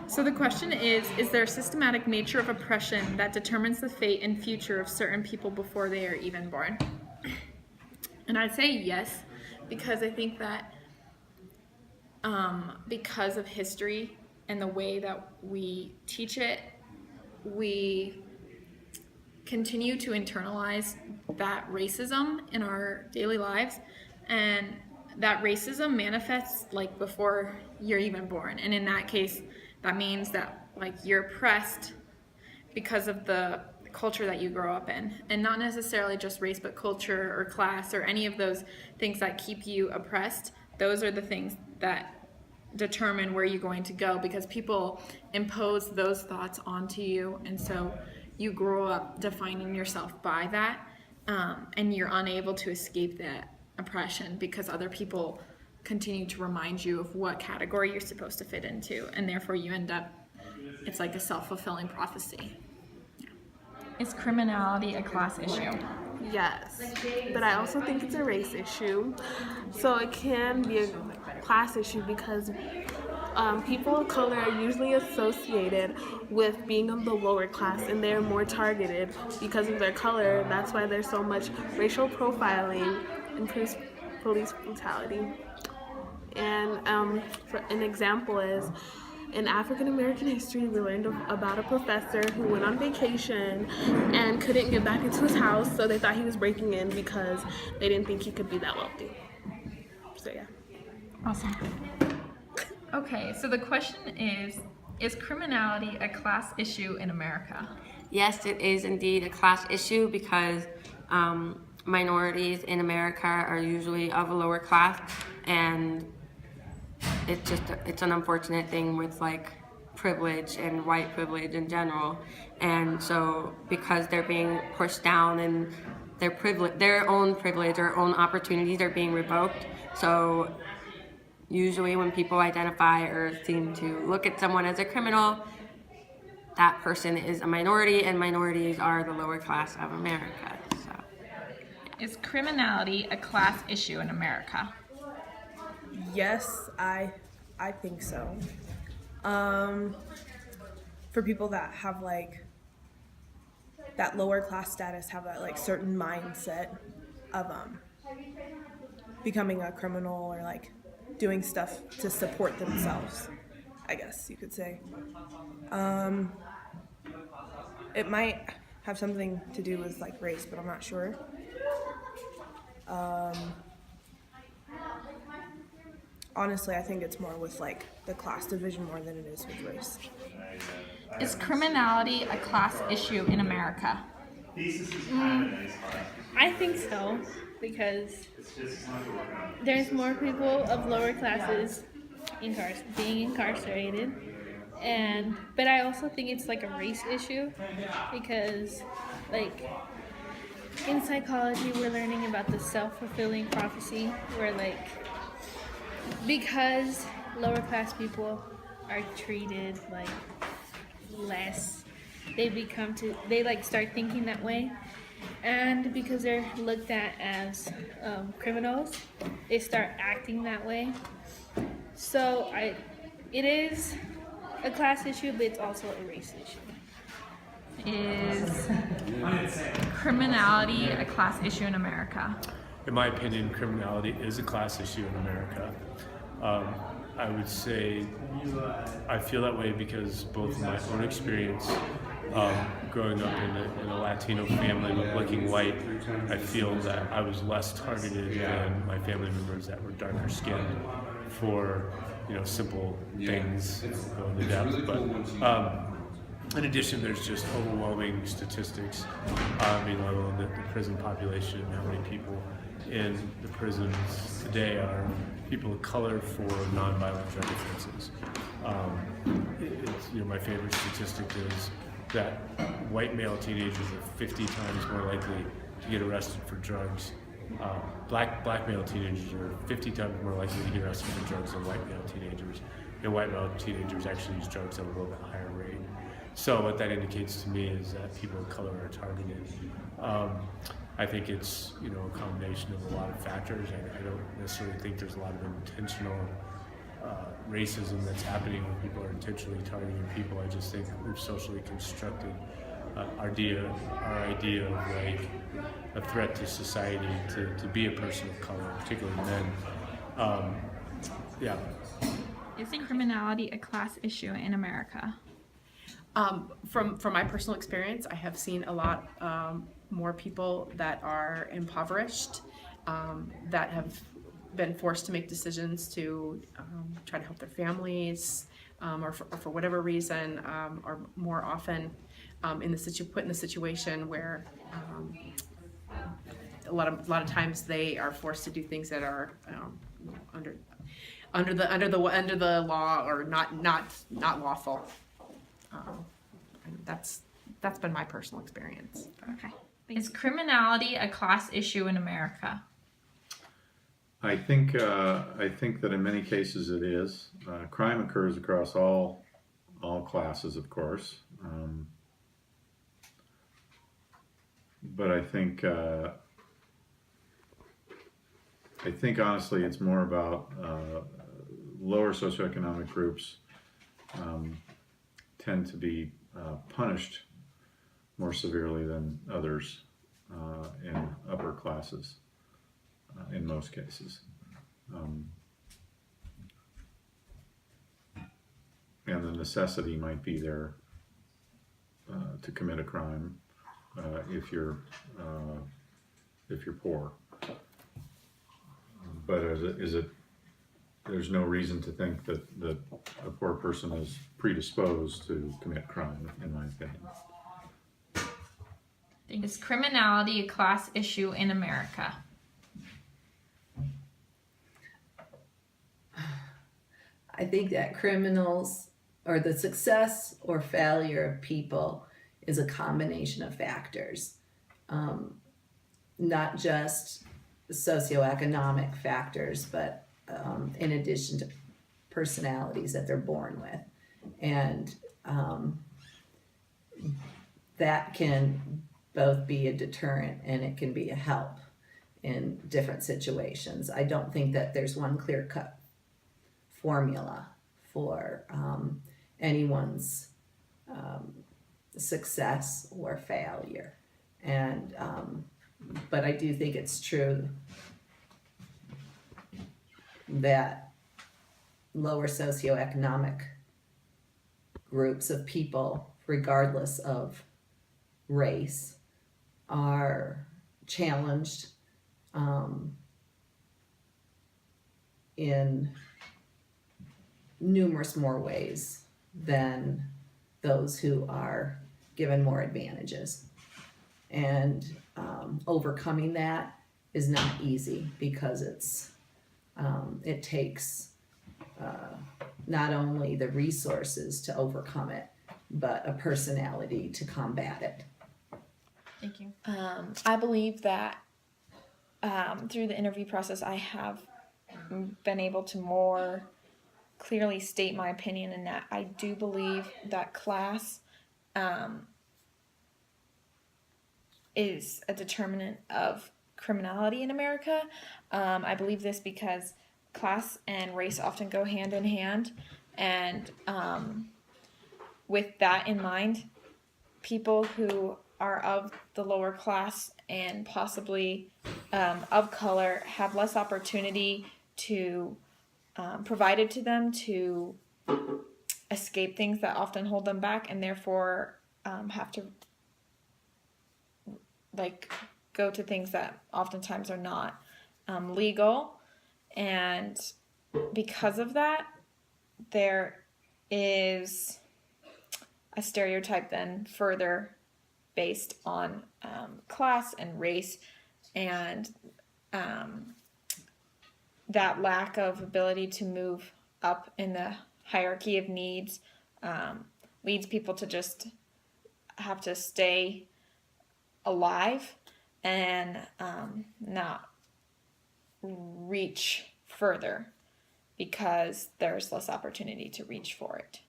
So the question is there a systematic nature of oppression that determines the fate and future of certain people before they are even born? And I'd say yes, because I think that because of history and the way that we teach it, we continue to internalize that racism in our daily lives, and that racism manifests like before you're even born. And in that case, that means that like you're oppressed because of the culture that you grow up in, and not necessarily just race, but culture or class or any of those things that keep you oppressed. Those are the things that determine where you're going to go, because people impose those thoughts onto you, and so you grow up defining yourself by that, and you're unable to escape that oppression because other people continue to remind you of what category you're supposed to fit into, and therefore you end up, it's like a self-fulfilling prophecy. Is criminality a class issue? Yes, but I also think it's a race issue. So it can be a class issue because people of color are usually associated with being of the lower class, and they're more targeted because of their color. That's why there's so much racial profiling and police brutality. And for an example is, in African American history, we learned about a professor who went on vacation and couldn't get back into his house, so they thought he was breaking in because they didn't think he could be that wealthy. So yeah. Awesome. Okay, so the question is criminality a class issue in America? Yes, it is indeed a class issue because minorities in America are usually of a lower class, and it's an unfortunate thing with like privilege and white privilege in general. And so because they're being pushed down and their own privilege or own opportunities are being revoked, so usually when people identify or seem to look at someone as a criminal, that person is a minority, and minorities are the lower class of America. So, is criminality a class issue in America? Yes, I think so. For people that have like that lower class status, have that like certain mindset of becoming a criminal or like doing stuff to support themselves, I guess you could say. It might have something to do with like race, but I'm not sure. Honestly, I think it's more with like the class division more than it is with race. Is criminality a class issue in America? I think so, because there's more people of lower classes being incarcerated, but I also think it's like a race issue, because like in psychology we're learning about the self-fulfilling prophecy, where like because lower class people are treated like less, they like start thinking that way, and because they're looked at as criminals, they start acting that way. So it is a class issue, but it's also a race issue. Is criminality a class issue in America? In my opinion, criminality is a class issue in America. I would say I feel that way because both in my own experience, growing up in a Latino family but looking white, I feel that I was less targeted than my family members that were darker skinned for simple things, go into depth. But in addition, there's just overwhelming statistics. On the prison population, how many people in the prisons today are people of color for nonviolent drug offenses. My favorite statistic is that white male teenagers are 50 times more likely to get arrested for drugs. Black male teenagers are 50 times more likely to get arrested for drugs than white male teenagers. And white male teenagers actually use drugs at a little bit higher rate. So what that indicates to me is that people of color are targeted. I think it's a combination of a lot of factors. I don't necessarily think there's a lot of intentional racism that's happening when people are intentionally targeting people. I just think we've socially constructed our idea of like a threat to society to be a person of color, particularly men. Yeah. Is criminality a class issue in America? From my personal experience, I have seen a lot more people that are impoverished, that have been forced to make decisions to try to help their families, or for whatever reason, are more often put in the situation where a lot of times they are forced to do things that are under the law, or not lawful. And that's been my personal experience. Okay. Is criminality a class issue in America? I think that in many cases it is. Crime occurs across all classes, of course, but I think honestly it's more about lower socioeconomic groups tend to be punished more severely than others in upper classes, in most cases. And the necessity might be there to commit a crime if you're poor. But there's no reason to think that a poor person is predisposed to commit crime, in my opinion. Is criminality a class issue in America? I think that criminals, or the success or failure of people, is a combination of factors, not just socioeconomic factors, but in addition to personalities that they're born with. And that can both be a deterrent and it can be a help in different situations. I don't think that there's one clear-cut formula for anyone's success or failure. And but I do think it's true that lower socioeconomic groups of people, regardless of race, are challenged in numerous more ways than those who are given more advantages. And overcoming that is not easy, because it takes not only the resources to overcome it, but a personality to combat it. Thank you. I believe that through the interview process, I have been able to more clearly state my opinion in that I do believe that class is a determinant of criminality in America. I believe this because class and race often go hand in hand, and with that in mind, people who are of the lower class and possibly of color have less opportunity to provided to them to escape things that often hold them back, and therefore have to go to things that oftentimes are not legal. And because of that, there is a stereotype then further based on class and race, and that lack of ability to move up in the hierarchy of needs leads people to just have to stay alive and not reach further because there's less opportunity to reach for it.